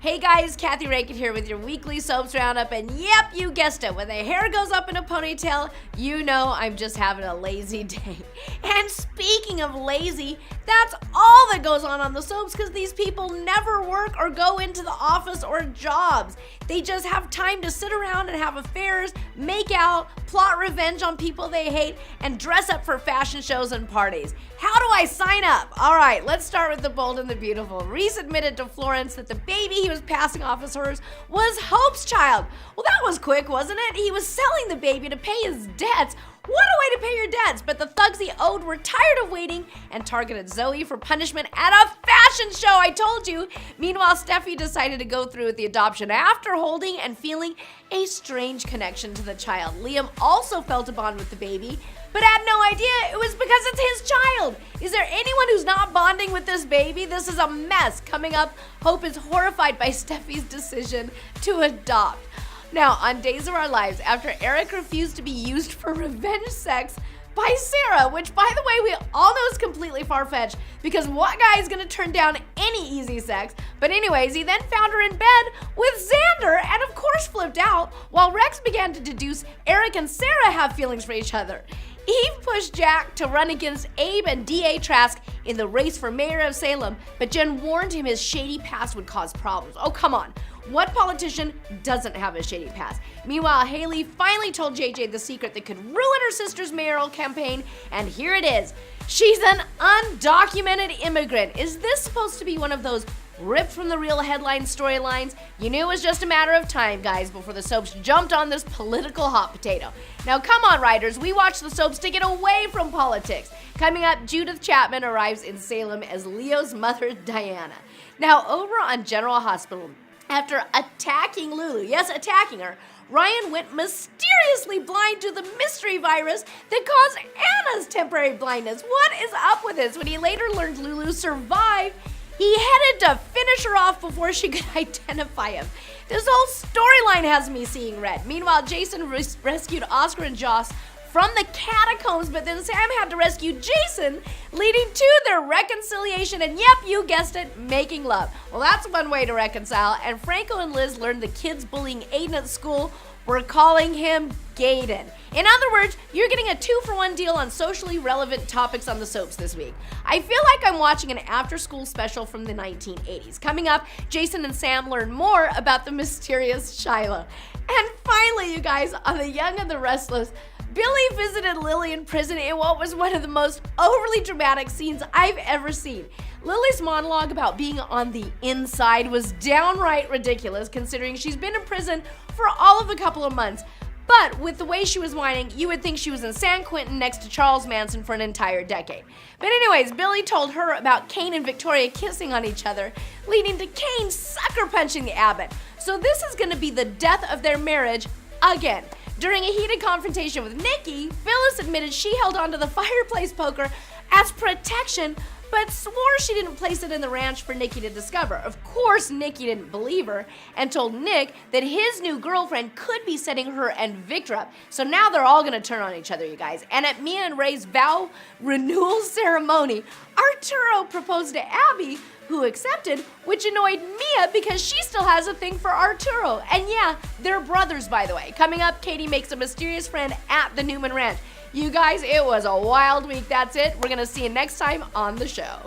Hey guys, Kathy Rankin here with your weekly soaps roundup, and yep, you guessed it, when the hair goes up in a ponytail, you know I'm just having a lazy day. And speaking of lazy, that's all that goes on the soaps because these people never work or go into the office or jobs. They just have time to sit around and have affairs, make out, plot revenge on people they hate, and dress up for fashion shows and parties. How do I sign up? All right, let's start with the bold and the beautiful. Reese admitted to Florence that the baby he was passing off as hers was Hope's child. Well, that was quick, wasn't it? He was selling the baby to pay his debts. What a way to pay your debts, but the thugs he owed were tired of waiting and targeted Zoe for punishment at a fashion show, I told you. Meanwhile, Steffy decided to go through with the adoption after holding and feeling a strange connection to the child. Liam also felt a bond with the baby, but had no idea it was because it's his child. Is there anyone who's not bonding with this baby? This is a mess. Coming up, Hope is horrified by Steffy's decision to adopt. Now, on Days of Our Lives, after Eric refused to be used for revenge sex by Sarah, which, by the way, we all know is completely far-fetched because what guy is going to turn down any easy sex? But anyways, he then found her in bed with Xander and, of course, flipped out, while Rex began to deduce Eric and Sarah have feelings for each other. Eve pushed Jack to run against Abe and DA Trask in the race for Mayor of Salem, but Jenn warned him his shady past would cause problems. Oh, come on. What politician doesn't have a shady past? Meanwhile, Haley finally told JJ the secret that could ruin her sister's mayoral campaign, and here it is. She's an undocumented immigrant. Is this supposed to be one of those ripped from the real headline storylines? You knew it was just a matter of time, guys, before the soaps jumped on this political hot potato. Now, come on, writers. We watch the soaps to get away from politics. Coming up, Judith Chapman arrives in Salem as Leo's mother, Diana. Now, over on General Hospital, after attacking Lulu, yes, attacking her, Ryan went mysteriously blind to the mystery virus that caused Anna's temporary blindness. What is up with this? When he later learned Lulu survived, he headed to finish her off before she could identify him. This whole storyline has me seeing red. Meanwhile, Jason rescued Oscar and Joss from the catacombs, but then Sam had to rescue Jason, leading to their reconciliation, and yep, you guessed it, making love. Well, that's one way to reconcile, and Franco and Liz learned the kids bullying Aiden at school were calling him Gaiden. In other words, you're getting a 2-for-1 deal on socially relevant topics on the soaps this week. I feel like I'm watching an after-school special from the 1980s. Coming up, Jason and Sam learn more about the mysterious Shiloh. And finally, you guys, on The Young and the Restless, Billy visited Lily in prison in what was one of the most overly dramatic scenes I've ever seen. Lily's monologue about being on the inside was downright ridiculous considering she's been in prison for all of a couple of months. But with the way she was whining, you would think she was in San Quentin next to Charles Manson for an entire decade. But anyways, Billy told her about Kane and Victoria kissing on each other, leading to Kane sucker punching the Abbott. So this is going to be the death of their marriage again. During a heated confrontation with Nikki, Phyllis admitted she held onto the fireplace poker as protection, but swore she didn't place it in the ranch for Nikki to discover. Of course, Nikki didn't believe her and told Nick that his new girlfriend could be setting her and Victor up. So now they're all gonna turn on each other, you guys. And at Mia and Ray's vow renewal ceremony, Arturo proposed to Abby, who accepted, which annoyed Mia because she still has a thing for Arturo. And yeah, they're brothers, by the way. Coming up, Katie makes a mysterious friend at the Newman Ranch. You guys, it was a wild week. That's it. We're going to see you next time on the show.